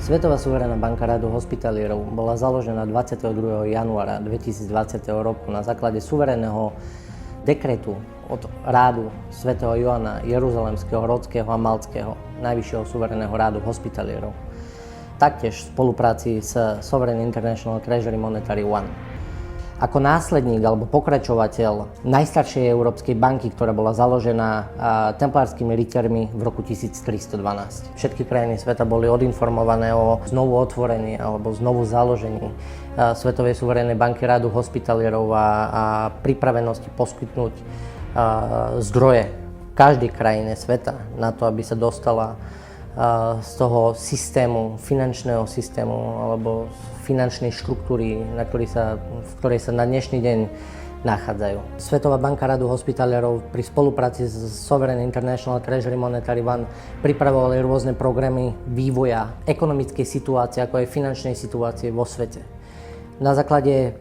Svetová suverénna banka Radu hospitalierov bola založená 22. januára 2020 roku na základe suverénneho dekretu od rádu svätého Joana Jeruzalemského, Rodského a Maltského, najvyššieho suverénneho rádu hospitalierov. Taktiež v spolupráci s Sovereign International Treasury Monetary One. Ako následník alebo pokračovateľ najstaršej európskej banky, ktorá bola založená templárskymi rytiermi v roku 1312. Všetky krajiny sveta boli odinformované o znovu otvorení alebo znovu založení Svetovej suverénnej banky Radu hospitalierov a pripravenosti poskytnúť zdroje každej krajine sveta na to, aby sa dostala z toho systému, finančného systému alebo finančnej štruktúry, v ktorej sa na dnešný deň nachádzajú. Svetová banka Radu hospitalierov pri spolupráci s Sovereign International Treasury Monetary One pripravovali rôzne programy vývoja ekonomickej situácie, ako aj finančnej situácie vo svete. Na základe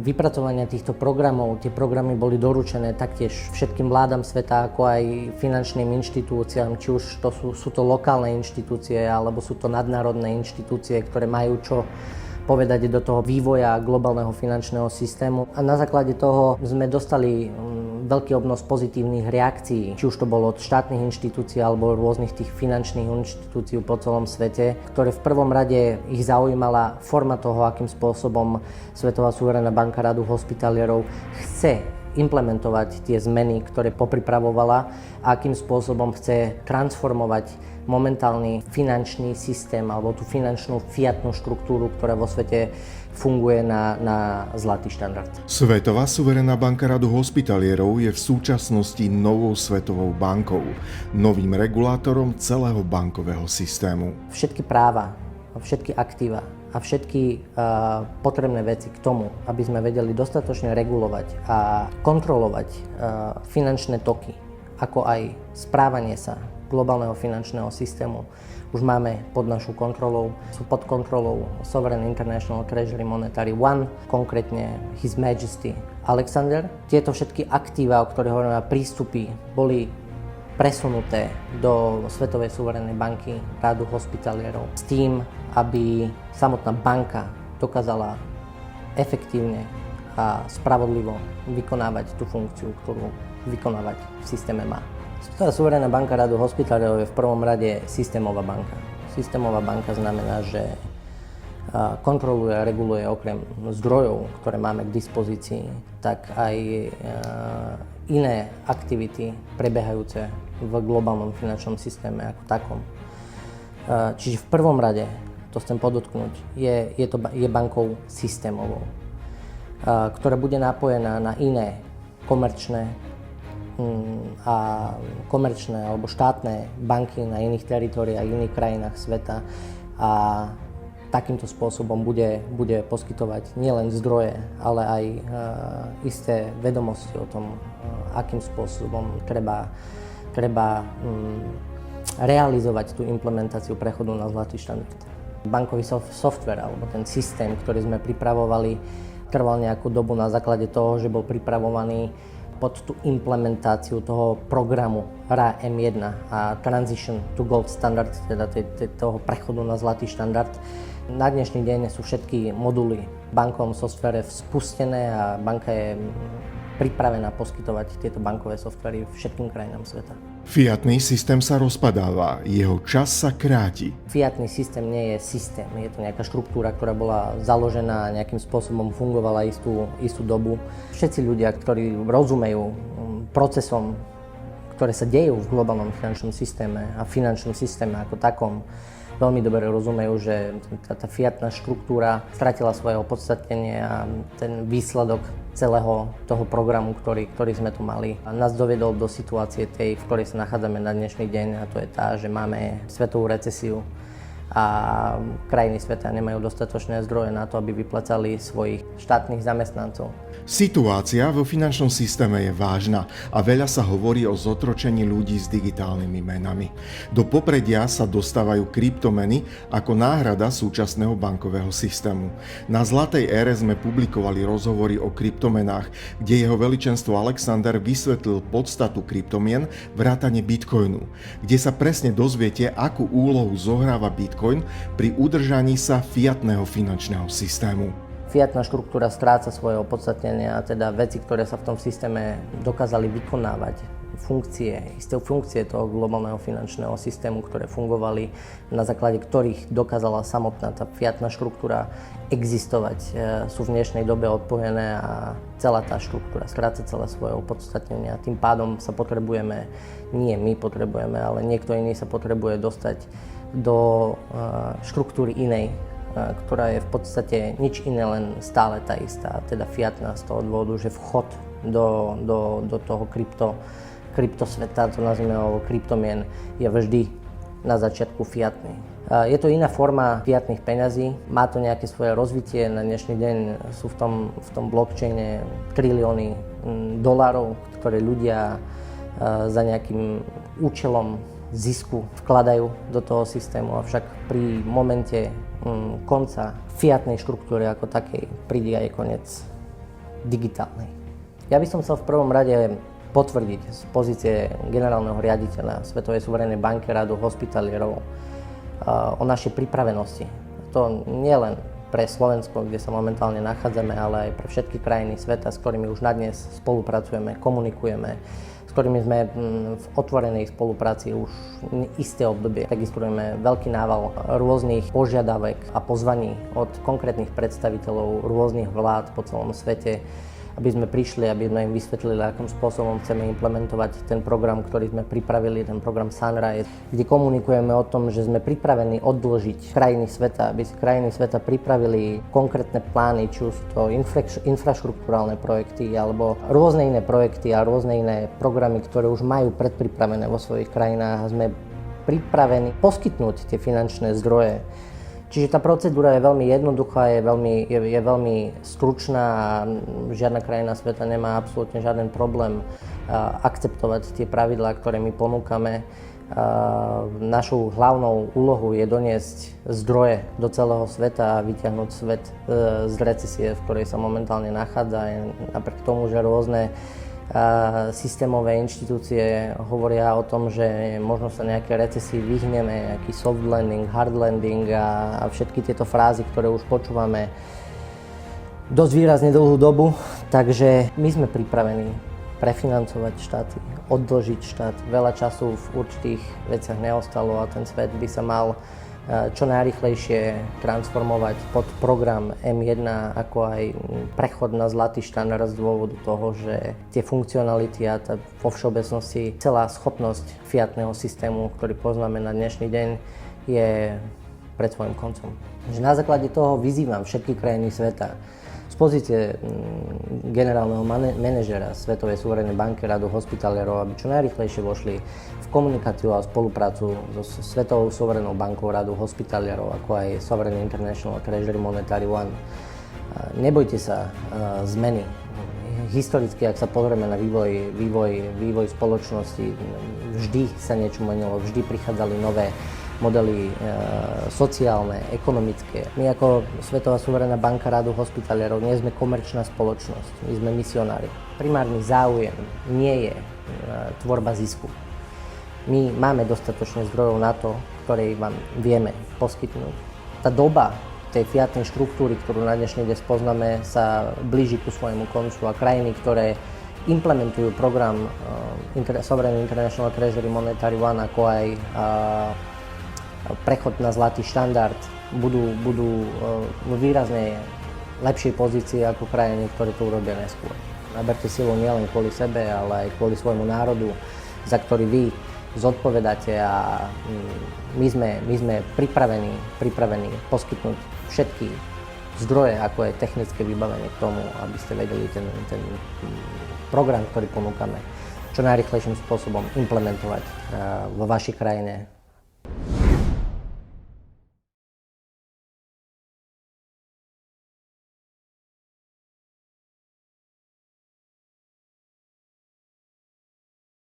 vypracovania týchto programov, tie programy boli doručené taktiež všetkým vládam sveta, ako aj finančným inštitúciám, či už sú to lokálne inštitúcie, alebo sú to nadnárodné inštitúcie, ktoré majú čo povedať do toho vývoja globálneho finančného systému. A na základe toho sme dostali veľký obnos pozitívnych reakcií, či už to bolo od štátnych inštitúcií alebo rôznych tých finančných inštitúcií po celom svete, ktoré v prvom rade ich zaujímala forma toho, akým spôsobom Svetová suverénna banka Radu hospitalierov chce implementovať tie zmeny, ktoré popripravovala a akým spôsobom chce transformovať momentálny finančný systém alebo tú finančnú fiatnú štruktúru, ktorá vo svete funguje na zlatý štandard. Svetová suverénna banka Radu hospitalierov je v súčasnosti novou svetovou bankou, novým regulátorom celého bankového systému. Všetky práva, všetky aktíva a všetky potrebné veci k tomu, aby sme vedeli dostatočne regulovať a kontrolovať finančné toky, ako aj správanie sa globálneho finančného systému, už máme pod našou kontrolou, sú pod kontrolou Sovereign International Treasury Monetary One, konkrétne His Majesty Alexander. Tieto všetky aktíva, o ktorých hovoríme, prístupy, boli presunuté do Svetovej suverénnej banky Radu hospitalierov s tým, aby samotná banka dokázala efektívne a spravodlivo vykonávať tú funkciu, ktorú vykonávať v systéme má. Svetová suverénna banka Radu hospitalierov je v prvom rade systémová banka. Systémová banka znamená, že kontroluje a reguluje okrem zdrojov, ktoré máme k dispozícii, tak aj iné aktivity prebiehajúce v globálnom finančnom systéme ako takom. Čiže v prvom rade, to chcem podotknúť, je bankou systémovou, ktorá bude napojená na iné komerčné alebo štátne banky na iných teritóriách, iných krajinách sveta a takýmto spôsobom bude poskytovať nielen zdroje, ale aj isté vedomosti o tom, akým spôsobom treba realizovať tú implementáciu prechodu na zlatý štandard. Bankový software alebo ten systém, ktorý sme pripravovali, trval nejakú dobu na základe toho, že bol pripravovaný pod tú implementáciu toho programu RA M1 a Transition to Gold Standard, teda toho prechodu na zlatý štandard. Na dnešný deň sú všetky moduly v bankovom softvere spustené a banka je pripravená poskytovať tieto bankové softvery všetkým krajinám sveta. Fiatný systém sa rozpadáva, jeho čas sa kráti. Fiatný systém nie je systém, je to nejaká štruktúra, ktorá bola založená a nejakým spôsobom fungovala istú dobu. Všetci ľudia, ktorí rozumejú procesom, ktoré sa dejú v globálnom finančnom systéme a finančnom systéme ako takom, veľmi dobre rozumejú, že tá fiatná štruktúra stratila svoje opodstatnenie a ten výsledok celého toho programu, ktorý sme tu mali, nás doviedol do situácie tej, v ktorej sa nachádzame na dnešný deň, a to je tá, že máme svetovú recesiu a krajiny sveta nemajú dostatočné zdroje na to, aby vyplácali svojich štátnych zamestnancov. Situácia vo finančnom systéme je vážna a veľa sa hovorí o zotročení ľudí s digitálnymi menami. Do popredia sa dostávajú kryptomeny ako náhrada súčasného bankového systému. Na Zlatej ére sme publikovali rozhovory o kryptomenách, kde jeho veličenstvo Alexander vysvetlil podstatu kryptomien vrátane Bitcoinu, kde sa presne dozviete, akú úlohu zohráva Bitcoin pri udržaní sa fiatného finančného systému. Fiatná štruktúra stráca svoje opodstatnenie a teda veci, ktoré sa v tom systéme dokázali vykonávať, isté funkcie toho globálneho finančného systému, ktoré fungovali, na základe ktorých dokázala samotná tá fiatná štruktúra existovať, sú v dnešnej dobe odpojené a celá tá štruktúra stráca celé svoje opodstatnenie a tým pádom sa potrebujeme, nie my potrebujeme, ale niekto iný sa potrebuje dostať do štruktúry inej, ktorá je v podstate nič iné, len stále tá istá, teda fiatná z toho dôvodu, že vchod do toho kryptosveta, to nazvime kryptomien, je vždy na začiatku fiatný. Je to iná forma fiatných peňazí, má to nejaké svoje rozvitie, na dnešný deň sú v tom blockchaine trilióny dolárov, ktoré ľudia za nejakým účelom zisku vkladajú do toho systému, avšak pri momente konca fiatnej štruktúry ako takej príde aj koniec digitálnej. Ja by som chcel v prvom rade potvrdiť z pozície generálneho riaditeľa Svetovej suverénnej banky Radu hospitalierov o našej pripravenosti. To nie len pre Slovensko, kde sa momentálne nachádzame, ale aj pre všetky krajiny sveta, s ktorými už na dnes spolupracujeme, komunikujeme, s ktorými sme v otvorenej spolupráci už isté obdobie. Registrujeme veľký nával rôznych požiadavek a pozvaní od konkrétnych predstaviteľov rôznych vlád po celom svete, aby sme prišli, aby sme im vysvetlili, akým spôsobom chceme implementovať ten program, ktorý sme pripravili, ten program Sunrise, kde komunikujeme o tom, že sme pripravení odložiť krajiny sveta, aby si krajiny sveta pripravili konkrétne plány, či už to infraštruktúrálne projekty, alebo rôzne iné projekty a rôzne iné programy, ktoré už majú predpripravené vo svojich krajinách a sme pripravení poskytnúť tie finančné zdroje. Čiže tá procedúra je veľmi jednoduchá, je veľmi stručná a žiadna krajina sveta nemá absolútne žiaden problém akceptovať tie pravidlá, ktoré my ponúkame. Našou hlavnou úlohou je doniesť zdroje do celého sveta a vyťahnuť svet z recesie, v ktorej sa momentálne nachádza. Napriek tomu, že rôzne systémové inštitúcie hovoria o tom, že možno sa nejaké recesii vyhneme, nejaký soft landing, hard landing a všetky tieto frázy, ktoré už počúvame dosť výrazne dlhú dobu. Takže my sme pripravení prefinancovať štáty, odložiť štát. Veľa času v určitých veciach neostalo a ten svet by sa mal čo najrýchlejšie transformovať pod program M1, ako aj prechod na zlatý štandard z dôvodu toho, že tie funkcionality a vo všeobecnosti celá schopnosť fiatného systému, ktorý poznáme na dnešný deň, je pred svojím koncom. Na základe toho vyzývam všetky krajiny sveta z pozície generálneho manažera Svetovej suverénnej banky Radu hospitalierov, aby čo najrýchlejšie vošli v komunikáciu a spoluprácu so Svetovou suverénnou bankou Radu hospitalierov, ako aj Sovereign International Treasury Monetary One. Nebojte sa zmeny. Historicky, ak sa pozrieme na vývoj spoločnosti, vždy sa niečo menilo, vždy prichádzali nové modely sociálne, ekonomické. My ako Svetová suverénna banka Radu hospitalierov nie sme komerčná spoločnosť, my sme misionári. Primárny záujem nie je tvorba zisku. My máme dostatočne zdrojov na to, ktoré vám vieme poskytnúť. Tá doba tej fiatnej štruktúry, ktorú na dnešný deň poznáme, sa blíži ku svojmu koncu a krajiny, ktoré implementujú program Sovereign International Treasury Monetary One, ako aj prechod na zlatý štandard, budú v výrazne lepšej pozícii ako krajiny, ktoré to urobia neskôr. Naberte silu nielen kvôli sebe, ale aj kvôli svojmu národu, za ktorý vy zodpovedáte a my sme pripravení poskytnúť všetky zdroje, ako je technické vybavenie k tomu, aby ste vedeli ten program, ktorý ponúkame, čo najrýchlejším spôsobom implementovať vo vašej krajine